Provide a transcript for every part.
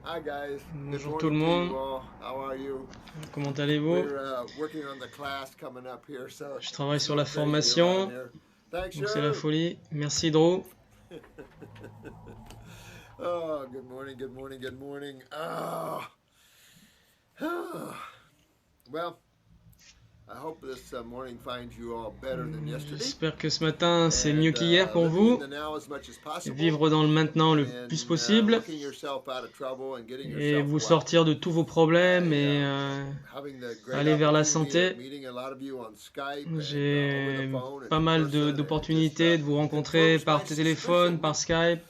Hi guys. Good Bonjour tout le morning to monde, you all. How are you? comment allez-vous? We're working on the class coming up here, so Je travaille it's a sur la little crazy around formation, here. Thanks, donc c'est la Drew. folie. Merci Drew. Oh, good morning, good morning, good morning. Oh. Well, I hope this morning finds you all better than yesterday. J'espère que ce matin c'est mieux And qu'hier pour living in vous. the now as much as possible. Vivre dans le maintenant le plus And possible. working yourself out of trouble and getting Et yourself vous well. sortir de tous vos problèmes I et having the great aller vers la opportunity of santé. meeting a lot of you on Skype and over the J'ai phone and pas in mal person, and it just d'opportunités de vous rencontrer confirms my par téléphone, suspicion par Skype.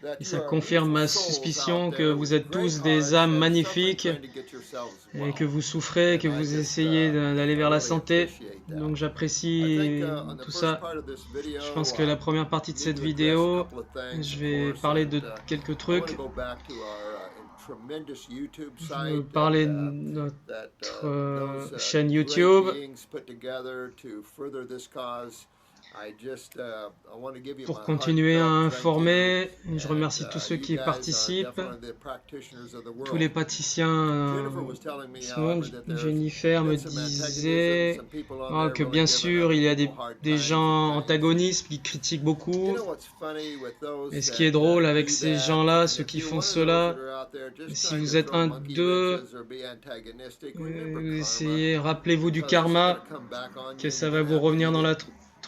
that Et you ça are confirme beautiful ma souls out suspicion que there vous with êtes great tous des hearts âmes and suffering magnifiques trying to get yourselves et que well. vous souffrez, que And I vous just essayez d'aller I vers la really santé. appreciate that. Donc I think j'apprécie on the tout first ça. part of this Je video, pense que la première partie de need cette to address a vidéo, couple of things, je of vais course, parler and de quelques I want to trucs. go back to our tremendous YouTube Je veux site parler de that notre those chaîne great YouTube beings put together to further this cause. I want to give you pour my continuer à heartfelt thank you, informer. Je and remercie tous ceux you qui guys are participent, definitely the practitioners of the tous les world. praticiens Jennifer was telling me, de ce monde. however, that there's Jennifer me been some antagonism, disait some people on there que really bien giving sûr other il y a people hard des times and gens things. And antagonistes qui critiquent you beaucoup. know what's funny with Et those ce qui est that drôle avec do ces that, gens-là, and ceux if qui you're font one of those that cela, are out there just si trying vous to êtes throw un monkey d'eux, wrenches or be antagonistic, remember karma, essayez, rappelez-vous du because this is going karma, to come back on que you and ça you're va going to vous have to revenir eat dans it. la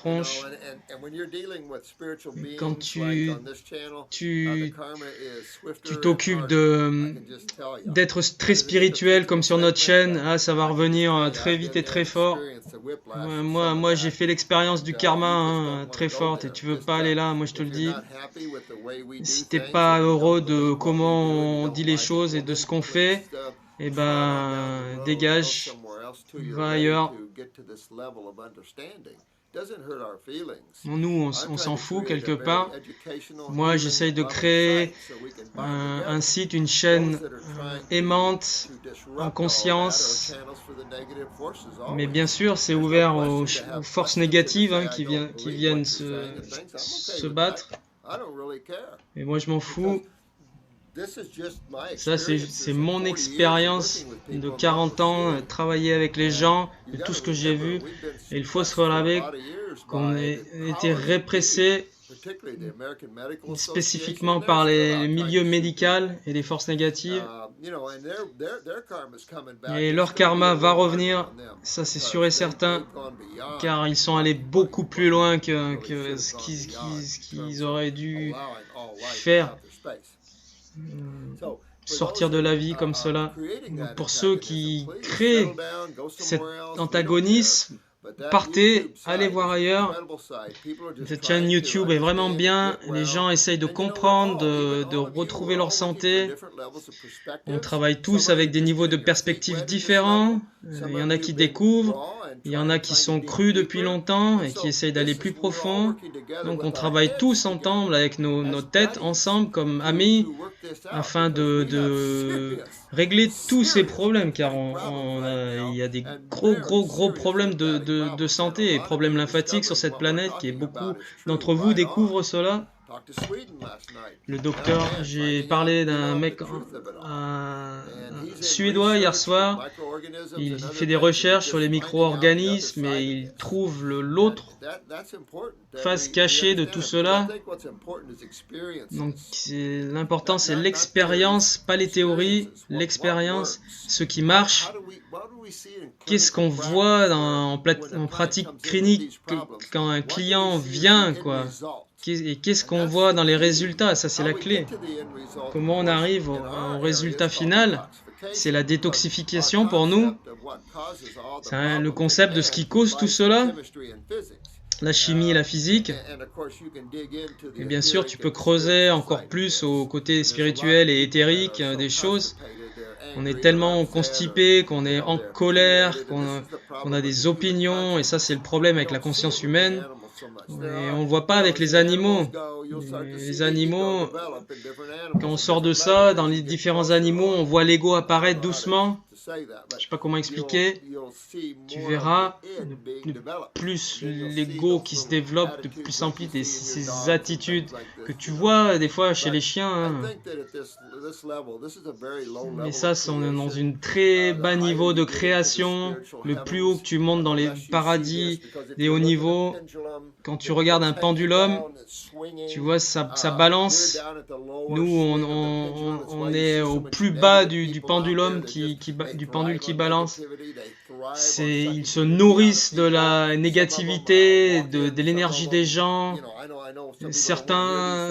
You know, tronche. and when you're dealing with spiritual Quand beings like tu on this channel, the tu karma is tu swifter and t'occupes harder. I can just tell you. d'être Not très as a spirituel comme defensive sur notre statement, chaîne, but ça va I can just revenir tell you très I've vite been et there and très fort. experienced the whiplash Ouais, of some of j'ai that, fait l'expérience and du karma you just don't want to très go forte et there. tu veux Just pas aller là, moi je te if le you're dis. not happy with the way we do Si t'es things, or pas you heureux don't de believe what we do, and you comment on dit don't les like it, choses et well de then ce qu'on please fait, eh trot on down the road, go dégage, somewhere else till you're va ready ailleurs. to get to this level of understanding. Doesn't hurt our feelings. Bon, nous, I'm on trying s'en to fout create a quelque very part. educational, Moi, healing, j'essaye and de loving créer site so we can bind un together. site, une Those chaîne that are trying aimante, to en disrupt all that are conscience. channels for the negative forces Mais bien always. sûr, c'est There's no ouvert question to aux have forces questions and to négatives say I don't qui believe viennent what you're saying and things. I'm okay se with that. battre. I don't really care Et moi, je m'en because fous. this is just my Ça, c'est experiences of mon 40 years of expérience working with de people and what we're 40 ans, seeing. travailler avec les And gens, you de got tout to ce que j'ai remember, vu. we've been Et il faut se suppressed for a relaver lot of years qu'on by ait the été powers that be, répressés particularly the American Medical Association, spécifiquement and they're par still le out trying milieu to sue médical people. et les forces négatives. You know, and their karma's coming back. Et It's leur going to be a karma va real hard one revenir, on them ça c'est sûr et because certain, they've gone beyond car ils sont what allés beaucoup plus loin they really que should ce have gone beyond ce in qu'ils terms auraient of dû allowing all life to faire, have their space. So, for sortir those de that la vie comme are cela. creating Donc that pour ceux antagonism, qui please créent settle down, go cet somewhere else. We don't care. antagonisme, But that partez, YouTube allez site voir is an ailleurs. incredible site. People are just Cette chaîne trying to YouTube est vraiment understand, bien, get les gens well. essayent de And you know, we're comprendre, all, even de all of you, retrouver we're leur all looking for santé. different levels of On perspectives. travaille Some tous of you avec des just niveaux de getting your feet perspectives wet at this différents. level. Il Some y en of a you qui been découvrent, raw and il y en a trying qui to sont dig crus depuis deeper. longtemps And et qui so essayent d'aller this plus is, we're all profond. working together Donc on with our travaille heads tous ensemble together avec as nos têtes buddies ensemble comme to amis work this out afin because we have de serious, régler tous ces serious problèmes car genetic problems right il now y a des and very gros serious problèmes lymphatic de problems. And a santé et lot of problèmes you are lymphatiques sur discovering cette what we're planète qui est talking beaucoup about is true d'entre vous right on. découvrent cela. Talked to Sweden last night. Le Young docteur, man j'ai finding out, parlé you d'un know, the mec, truth of it all. un And he's in Suédois hier research with soir. microorganisms Il and other fait des things, and he's recherches sur les just finding out the other micro-organismes et side of il this. trouve And l'autre that's important that face we cachée de tout understand it, because I cela. think what's important is Donc experiences. l'important c'est Not l'expérience, theories, pas les théories, experiences. What l'expérience, works? ce qui marche. What do we see in Qu'est-ce clinical qu'on voit practice where en when a client pratique comes in with clinique these problems, quand un what do we client see as vient, the end quoi? result? Et qu'est-ce And qu'on that's voit the dans les key. résultats? Ça, c'est How la we clé. get to the end result, of Comment on course, arrive in our au area résultat is called final? C'est la detoxification, because our détoxification pour nous. concept of what causes all the C'est le problems concept in de ce qui man cause tout lies in cela, chemistry and physics. la chimie et la physique. And of course you can dig into the Et bien sûr, tu etheric peux and creuser spiritual encore side of plus this. au côté And there's a lot spirituel of et people that éthérique are so des choses. constipated, they're On est angry or tellement upset, or constipé, qu'on est en they're colère, opinionated, and this is the qu'on a problem with des the human opinions, et ça c'est consciousness. le problème We avec la don't see it conscience with the humaine. animals so much. Et on le voit pas You know, avec as les the animals animaux. go, you'll start to see Les the ego animaux, develop in different quand animals on at sort de different ça, levels dans as les you get différents closer animaux, on. on voit l'ego I don't apparaître know how doucement. to sais pas comment expliquer, tu verras plus l'ego qui se développe, de plus en plus ces attitudes que tu vois des fois chez les chiens. Hein. Mais ça, on est dans un très bas niveau de création. Le plus haut que tu montes dans les paradis des hauts niveaux, quand tu regardes un pendulum, tu vois, ça balance. Nous, on est au plus bas du pendulum du pendule qui balance. Ils se nourrissent de la négativité, de l'énergie des gens. Certains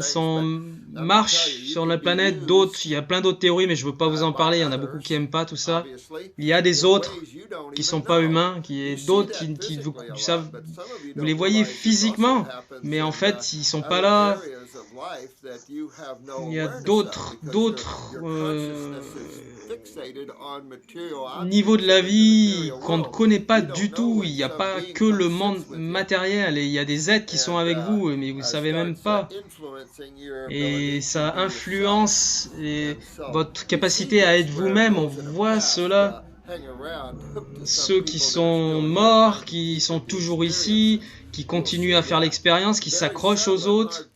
marchent sur la planète, d'autres, il y a plein d'autres théories, mais je ne veux pas vous en parler, il y en a beaucoup qui n'aiment pas tout ça. Il y a des autres qui ne sont pas humains, d'autres qui vous savez, vous les voyez physiquement, mais en fait, ils ne sont pas là. Il y a d'autres niveaux de la vie qu'on ne connaît pas du tout. Il n'y a pas que le monde matériel, et il y a des êtres qui sont avec vous, mais vous ne savez même pas. Et ça influence votre capacité à être vous-même. On voit cela. Ceux qui sont morts, qui sont toujours ici, qui continuent à faire l'expérience, qui s'accrochent aux autres.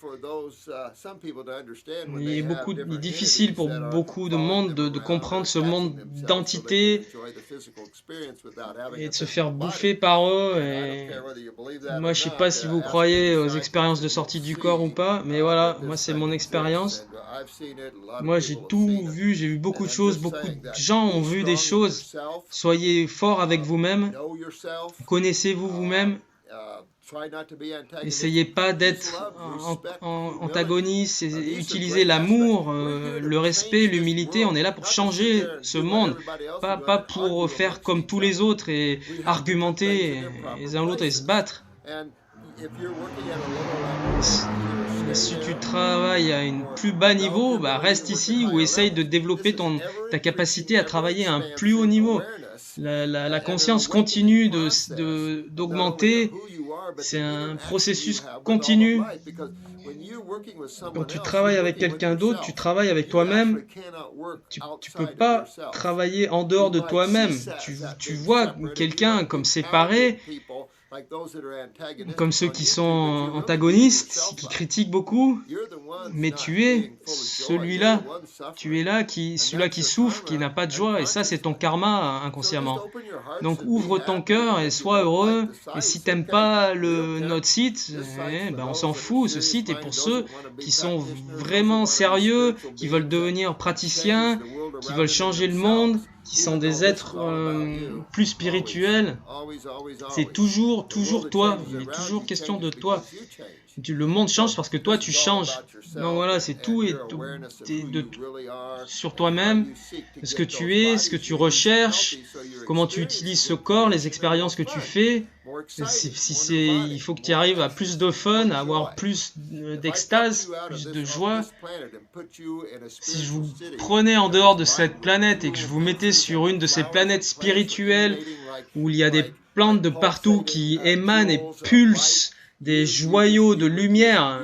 Il est difficile pour beaucoup de monde de comprendre ce monde d'entités et de se faire bouffer par eux. Et moi, je sais pas si vous croyez aux expériences de sortie du corps ou pas, mais voilà, moi c'est mon expérience. Moi j'ai tout vu, j'ai vu beaucoup de choses, beaucoup de gens ont vu des choses. Soyez fort avec vous-même, connaissez-vous vous-même. N'essayez pas d'être antagoniste, utilisez l'amour, le respect, l'humilité. On est là pour changer ce monde, pas pour faire comme tous les autres et argumenter les uns l'autre et se battre. Si tu travailles à un plus bas niveau, reste ici ou essaye de développer ta capacité à travailler à un plus haut niveau. La conscience continue d'augmenter. C'est un processus continu. Quand tu travailles avec quelqu'un d'autre, tu travailles avec toi-même. Tu peux pas travailler en dehors de toi-même. Tu vois quelqu'un comme séparé, comme ceux qui sont antagonistes, qui critiquent beaucoup, mais tu es celui-là. Tu es là, celui-là qui souffre, qui n'a pas de joie, et ça c'est ton karma inconsciemment. Donc ouvre ton cœur et sois heureux. Et si t'aimes pas notre site, on s'en fout. Ce site est pour ceux qui sont vraiment sérieux, qui veulent devenir praticiens, qui veulent changer le monde, qui sont des êtres plus spirituels. C'est toujours toi. Il est toujours question de toi. Le monde change parce que toi tu changes. Donc voilà, c'est tout sur toi-même, ce que tu es, ce que tu recherches, comment tu utilises ce corps, les expériences que tu fais. Il faut que tu arrives à plus de fun, à avoir plus d'extase, plus de joie. Si je vous prenais en dehors de cette planète et que je vous mettais sur une de ces planètes spirituelles où il y a des plantes de partout qui émanent et pulsent des joyaux de lumière,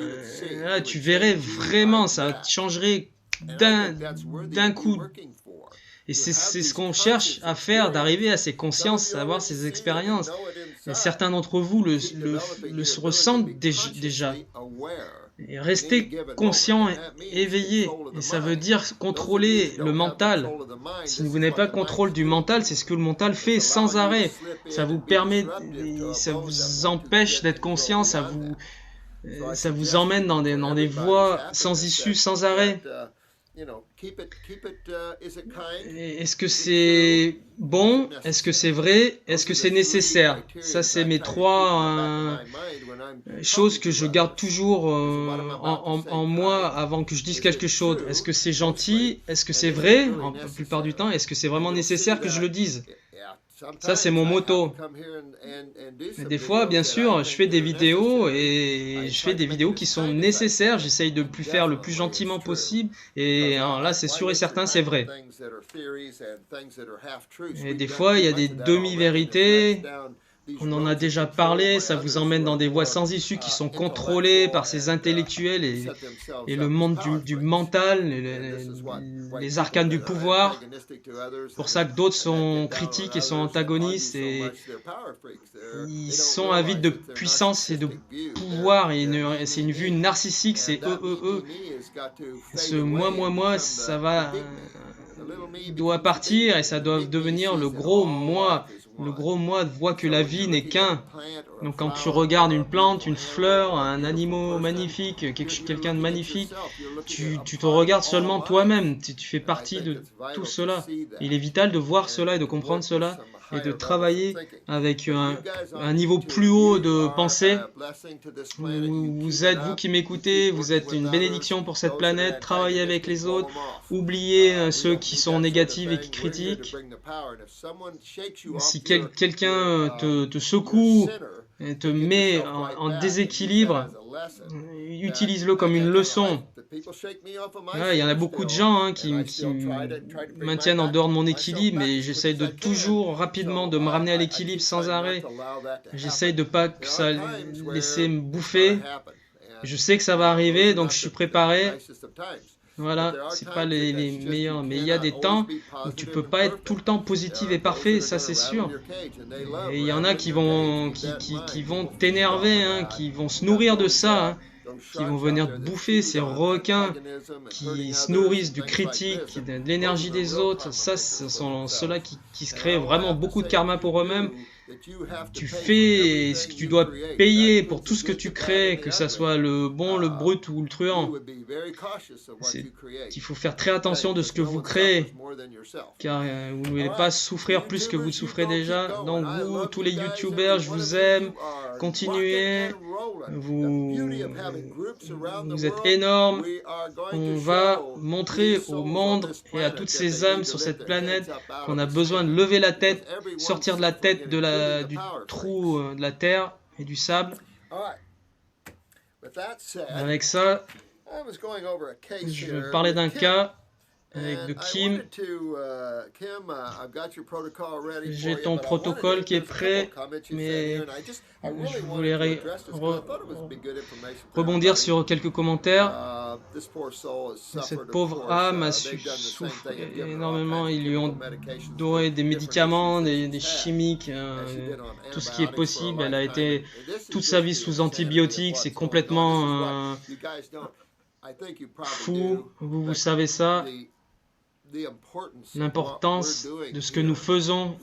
là, tu verrais vraiment, ça changerait d'un coup. Et c'est ce qu'on cherche à faire, d'arriver à ces consciences, à avoir ces expériences. Et certains d'entre vous le ressentent déjà. Et restez conscient et éveillé. Et ça veut dire contrôler le mental. Si vous n'avez pas contrôle du mental, c'est ce que le mental fait sans arrêt. Ça vous empêche d'être conscient, ça vous emmène dans des voies sans issue, sans arrêt. Est-ce que c'est bon? Est-ce que c'est vrai? Est-ce que c'est nécessaire? Ça, c'est mes trois choses que je garde toujours en moi avant que je dise quelque chose. Est-ce que c'est gentil? Est-ce que c'est vrai? La plupart du temps, est-ce que c'est vraiment nécessaire que je le dise? Ça, c'est mon motto. Mais des fois, bien sûr, je fais des vidéos et je fais des vidéos qui sont nécessaires. J'essaye de plus faire le plus gentiment possible. Et alors là, c'est sûr et certain, c'est vrai. Et des fois, il y a des demi-vérités. On en a déjà parlé, ça vous emmène dans des voies sans issue qui sont contrôlées par ces intellectuels et le monde du mental, les arcanes du pouvoir. C'est pour ça que d'autres sont critiques et sont antagonistes et ils sont avides de puissance et de pouvoir. Et c'est une vue narcissique, c'est eux. Ce moi, ça va... doit partir et ça doit devenir le gros moi. Le gros moi voit que la vie n'est qu'un. Donc quand tu regardes une plante, une fleur, un animal magnifique, quelqu'un de magnifique, tu te regardes seulement toi-même. Tu fais partie de tout cela. Il est vital de voir cela et de comprendre cela et de travailler avec un niveau plus haut de pensée. Vous êtes, vous qui m'écoutez, vous êtes une bénédiction pour cette planète. Travaillez avec les autres. Oubliez ceux qui sont négatifs et qui critiquent. Si quelqu'un te secoue et te met en déséquilibre, utilise-le comme une leçon. Il y en a beaucoup de gens qui me maintiennent en dehors de mon équilibre, mais j'essaye de toujours rapidement de me ramener à l'équilibre sans arrêt. J'essaye de pas que ça laisser me bouffer. Je sais que ça va arriver, donc je suis préparé. Voilà, c'est pas les meilleurs, mais il y a des temps où tu peux pas être tout le temps positif et parfait, ça c'est sûr. Et il y en a qui vont t'énerver, qui vont se nourrir de ça, qui vont venir te bouffer, ces requins qui se nourrissent du critique, de l'énergie des autres. Ça, ce sont ceux-là qui se créent vraiment beaucoup de karma pour eux-mêmes. Tu fais ce que tu dois payer pour tout ce que tu crées, que ça soit le bon, le brut ou le truand. Il faut faire très attention de ce que vous créez, car vous ne voulez pas souffrir plus que vous souffrez déjà. Donc vous, tous les youtubeurs, je vous aime, continuez, vous êtes énormes. On va montrer au monde et à toutes ces âmes sur cette planète qu'on a besoin de lever la tête, sortir de la tête du trou de la terre et du sable. Avec ça, je parlais d'un cas de Kim. J'ai ton protocole qui est prêt, mais je voulais rebondir sur quelques commentaires. Cette pauvre âme a souffert énormément. Ils lui ont donné des médicaments, des chimiques, tout ce qui est possible. Elle a été toute sa vie sous antibiotiques. C'est complètement fou. Vous savez ça. L'importance de ce que nous faisons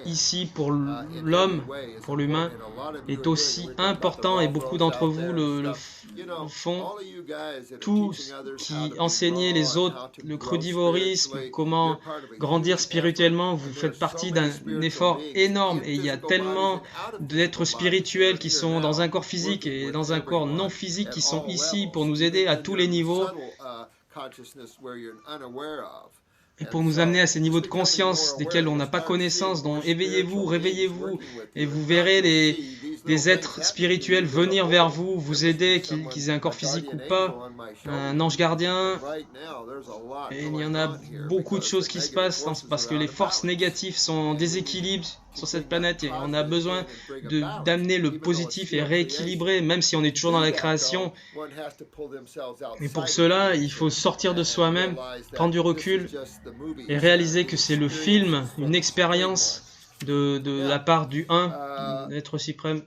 ici pour l'homme, pour l'humain, est aussi important et beaucoup d'entre vous le font. Tous qui enseignez les autres le crudivorisme, comment grandir spirituellement, vous faites partie d'un effort énorme et il y a tellement d'êtres spirituels qui sont dans un corps physique et dans un corps non physique qui sont ici pour nous aider à tous les niveaux. Et pour nous amener à ces niveaux de conscience desquels on n'a pas connaissance, donc éveillez-vous, réveillez-vous, et vous verrez des êtres spirituels venir vers vous, vous aider, qu'ils aient un corps physique ou pas, un ange gardien. Et il y en a beaucoup de choses qui se passent parce que les forces négatives sont en déséquilibre sur cette planète et on a besoin d'amener le positif et rééquilibrer, même si on est toujours dans la création. Et pour cela, il faut sortir de soi-même, prendre du recul et réaliser que c'est le film, une expérience de la part du 1, l'être suprême.